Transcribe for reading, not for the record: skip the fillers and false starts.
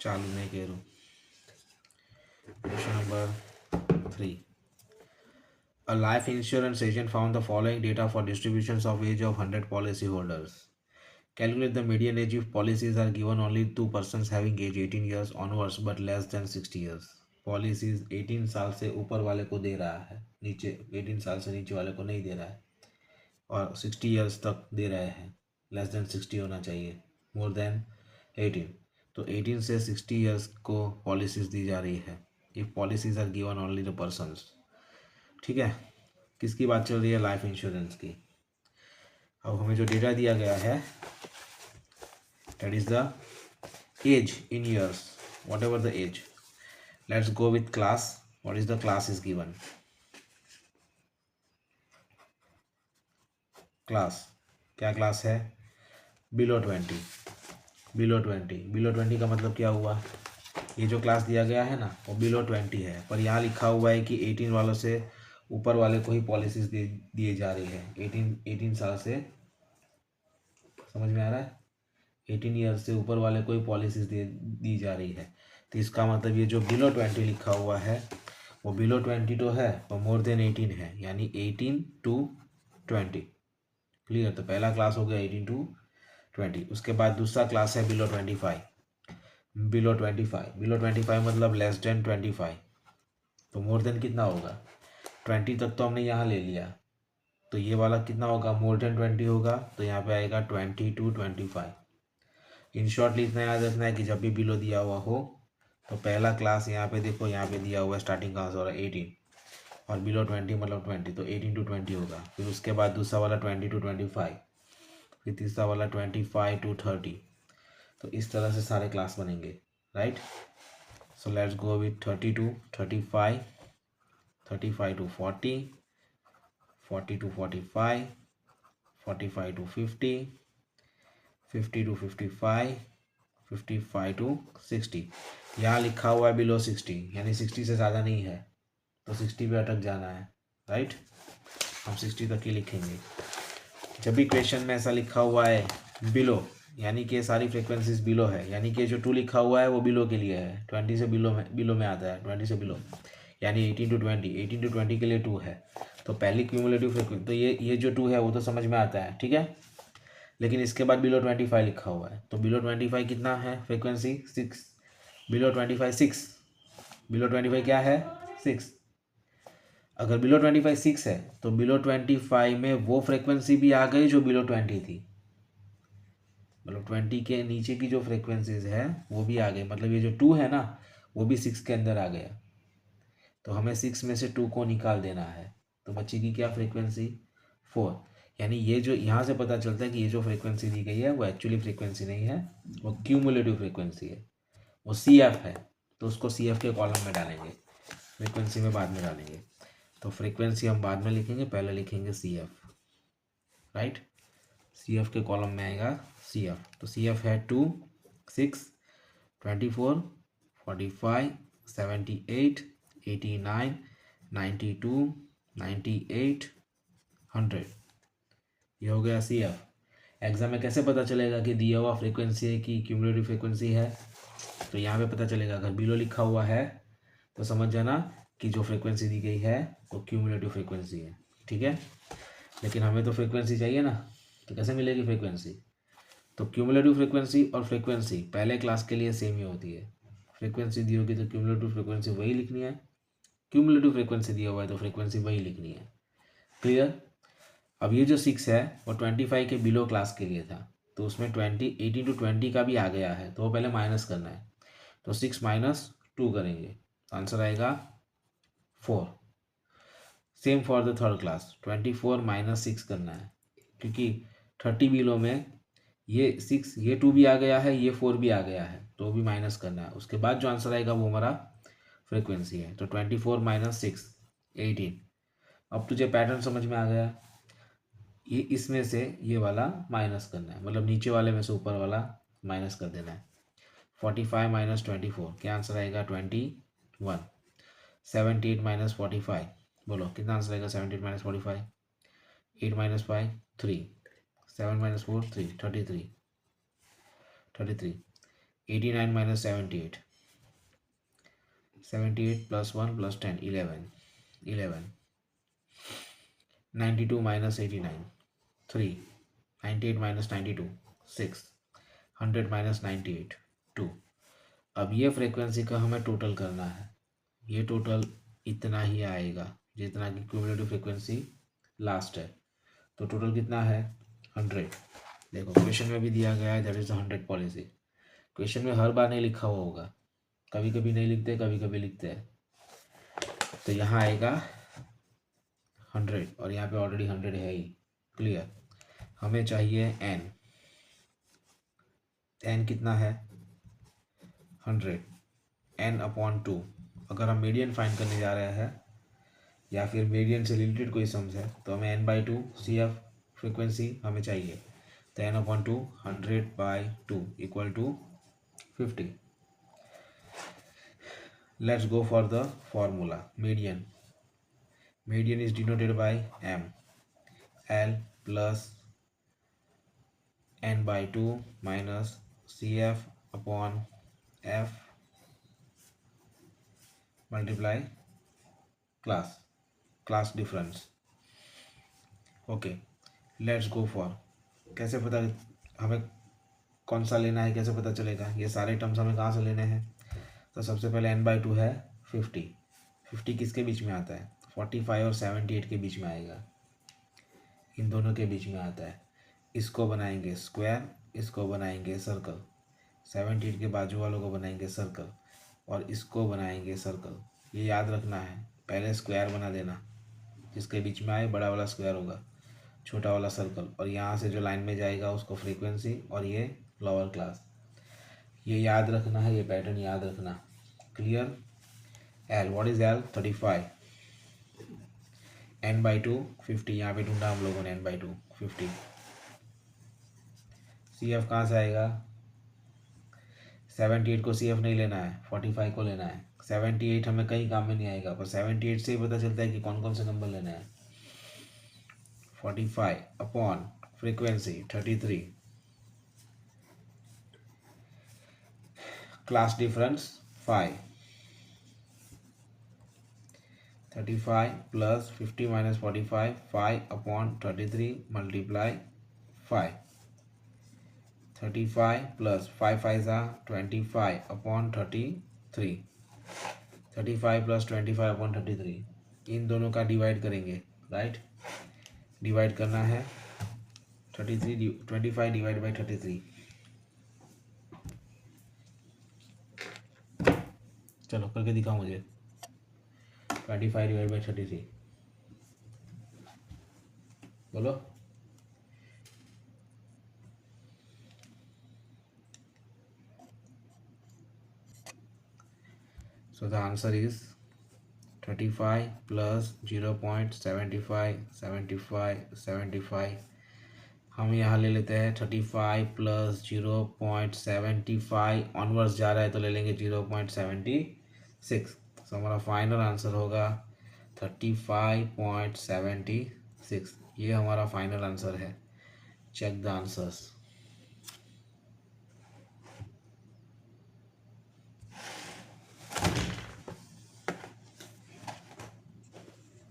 चालू नहीं कह रहा। Question number 3, a life insurance agent found the following data for distributions of age of 100 policy holders. Calculate the median age if policies are given only to persons having age 18 years onwards but less than 60 years. Policies 18 साल से ऊपर वाले को दे रहा है, नीचे 18 साल से नीचे वाले को नहीं दे रहा है, और 60 इयर्स तक दे रहे हैं। लेस देन 60 होना चाहिए, मोर देन 18। तो 18 से 60 इयर्स को पॉलिसीज दी जा रही है if policies are given only the persons. ठीक है, किसकी बात चल रही है? लाइफ इंश्योरेंस की। अब हमें जो डेटा दिया गया है that is the age in years, whatever the age. Let's go with class. What is the class is given? Class क्या क्लास है? बिलो 20। बिलो 20 का मतलब क्या हुआ? ये जो क्लास दिया गया है ना वो बिलो 20 है, पर यहाँ लिखा हुआ है कि 18 वालों से ऊपर वाले को ही पॉलिसीज दिए जा रही है। 18 साल से, समझ में आ रहा है? 18 ईयर्स से ऊपर वाले को ही पॉलिसीज दी जा रही है। तो इसका मतलब ये जो बिलो 20 लिखा हुआ है वो बिलो 20 तो है और मोर देन 18 है, यानी 18 to 20। क्लियर? तो पहला क्लास हो गया 18 to 20। उसके बाद दूसरा क्लास है बिलो 25। बिलो 25 मतलब लेस देन 25। तो मोर देन कितना होगा? 20 तक तो हमने यहाँ ले लिया, तो ये वाला कितना होगा? मोर देन 20 होगा, तो यहाँ पे आएगा 20 to 25। इन शॉर्टली इतना याद रखना है कि जब भी बिलो दिया हुआ हो तो पहला क्लास यहाँ पे देखो, यहाँ पे दिया हुआ है स्टार्टिंग कहाँ से हो रहा है 18, और बिलो 20 मतलब 20, तो 18 to 20 होगा। फिर उसके बाद दूसरा वाला 20 to 25, फिर तीसरा वाला 25 to 30। तो इस तरह से सारे क्लास बनेंगे, right? So let's go with 30 to 35, 35 to 40, 40 to 45, 45 to 50, 50 to 55, 55 to 60। यहाँ लिखा हुआ है बिलो 60, यानी 60 से ज़्यादा नहीं है, तो 60 पे अटक जाना है, राइट? हम 60 तक ही लिखेंगे। जब भी क्वेश्चन में ऐसा लिखा हुआ है बिलो, यानी कि सारी फ्रिक्वेंसीज बिलो है, यानी कि जो 2 लिखा हुआ है वो बिलो के लिए है। 20 से बिलो में आता है, 20 से बिलो, यानी 18 to 20, 18 to 20 के लिए 2 है। तो पहली क्यूमुलेटिव फ्रिक्वेंसी, तो ये जो 2 है वो तो समझ में आता है, ठीक है? लेकिन इसके बाद बिलो 25 लिखा हुआ है, तो बिलो 25 कितना है फ्रिक्वेंसी? 6। बिलो 25 6, बिलो 25 क्या है? 6। अगर बिलो 25 6 है तो बिलो 25 में वो फ्रिक्वेंसी भी आ गई जो बिलो 20 थी, मतलब 20 के नीचे की जो फ्रिक्वेंसीज है वो भी आ गई। मतलब ये जो 2 है ना वो भी 6 के अंदर आ गया। तो हमें 6 में से 2 को निकाल देना है, तो बचेगी क्या फ्रीक्वेंसी? 4। यानी ये जो यहाँ से पता चलता है कि ये जो फ्रीक्वेंसी दी गई है वो एक्चुअली फ्रीक्वेंसी नहीं है, वो क्यूमुलेटिव फ्रीक्वेंसी है, वो CF है। तो उसको CF के कॉलम में डालेंगे, फ्रीक्वेंसी में बाद में डालेंगे। तो फ्रीक्वेंसी हम बाद में लिखेंगे, पहले लिखेंगे CF, राइट? CF के कॉलम में आएगा CF। तो CF है 2, 6, 24, 45, 78, 89, 92, 98, 100। ये हो गया CF। एग्जाम में कैसे पता चलेगा कि दिया हुआ फ्रीक्वेंसी है कि क्यूमुलेटिव फ्रीक्वेंसी है? तो यहाँ पे पता चलेगा, अगर बिलो लिखा हुआ है तो समझ जाना कि जो फ्रीक्वेंसी दी गई है वो क्यूमुलेटिव फ्रीक्वेंसी है, ठीक है? लेकिन हमें तो फ्रीक्वेंसी चाहिए ना, तो कैसे मिलेगी फ्रीक्वेंसी? तो क्यूमुलेटिव फ्रीक्वेंसी और फ्रीक्वेंसी पहले क्लास के लिए सेम ही होती है। फ्रीक्वेंसी दी होगी तो क्यूमुलेटिव फ्रीक्वेंसी वही लिखनी है, क्यूमुलेटिव फ्रीक्वेंसी दिया हुआ है तो फ्रीक्वेंसी वही लिखनी है। क्लियर? अब ये जो 6 है वो 25 के बिलो क्लास के लिए था, तो उसमें 18 to 20 का भी आ गया है, तो वो पहले माइनस करना है। तो 6 - 2 करेंगे, आंसर आएगा 4। Same for the third class, 24 - 6 करना है, क्योंकि 30 बिलो में ये 6, ये 2 भी आ गया है, ये 4 भी आ गया है, तो भी माइनस करना है। उसके बाद जो आंसर आएगा वो हमारा फ्रीक्वेंसी है। तो 24 - 6 18। अब तुझे पैटर्न समझ में आ गया? ये इसमें से ये वाला माइनस करना है, मतलब नीचे वाले में से ऊपर वाला माइनस कर देना है। 45 - 24 क्या आंसर आएगा? 21। 78 - 45, बोलो कितना आंसर आएगा? 78 - 45, 8 - 5 3, 7 - 4 3, 33। 89 minus 78, 78 plus 1 plus 10, 11, 11. 92 minus 89, 3. 98 minus 92, 6. 100 minus 98, 2. अब ये फ्रीक्वेंसी का हमें टोटल करना है। ये टोटल इतना ही आएगा जितना कि क्यूमुलेटिव फ्रीक्वेंसी लास्ट है। तो टोटल कितना है 100। देखो क्वेश्चन में भी दिया गया है दैट इज 100 पॉलिसी। क्वेश्चन में हर बार नहीं लिखा हुआ होगा, कभी कभी नहीं लिखते, कभी कभी लिखते हैं। तो यहाँ आएगा 100 और यहाँ पे ऑलरेडी 100 है ही। क्लियर। हमें चाहिए n। n कितना है 100, n/2। अगर हम मीडियन फाइंड करने जा रहे हैं या फिर मीडियन से रिलेटेड कोई सम्स है तो हमें n/2 CF फ्रिक्वेंसी हमें चाहिए। तो n/2 100/2 equal to 50। Let's go for the formula. Median is denoted by m, L plus n/2 minus CF upon F multiply class difference। Okay let's go for. कैसे पता हमें कौन सा लेना है, कैसे पता चलेगा? ये सारे टर्म्स हमें कहाँ से लेने हैं? तो सबसे पहले n/2 है 50। 50 किसके बीच में आता है? 45 और 78 के बीच में आएगा, इन दोनों के बीच में आता है। इसको बनाएंगे स्क्वायर, इसको बनाएंगे सर्कल, 78 के बाजू वालों को बनाएंगे सर्कल और इसको बनाएंगे सर्कल। ये याद रखना है, पहले स्क्वायर बना देना, जिसके बीच में आए बड़ा वाला स्क्वायर होगा, छोटा वाला सर्कल, और यहाँ से जो लाइन में जाएगा उसको फ्रीक्वेंसी और ये लोअर क्लास। ये याद रखना है, ये पैटर्न याद रखना। Clear. L, what is L? 35। n/2 50, यहाँ पे ढूंढा हम लोगों ने n/2 50। CF कहाँ से आएगा? 78 को CF नहीं लेना है, 45 को लेना है। 78 हमें कहीं काम में नहीं आएगा, पर 78 से ही पता चलता है कि कौन कौन से नंबर लेना है। 45 upon frequency 33, class difference 5। 35 plus 50 minus 45, 5 upon 33 multiply 5। 35 plus 5 5 ज़ा 25 अपॉन 33। 35 प्लस 25 अपॉन 33, इन दोनों का डिवाइड करेंगे, राइट। डिवाइड करना है 25 डिवाइड बाई 33। चलो करके दिखाओ मुझे। 25 डिवाइड बाई 33 बोलो। So the answer is 35 plus 0.75 75 75। हम यहाँ ले लेते हैं 35 प्लस 0.75 ऑनवर्ड्स जा रहा है तो ले लेंगे 0.76। तो हमारा फाइनल आंसर होगा 35.76। ये हमारा फाइनल आंसर है। Check the answers.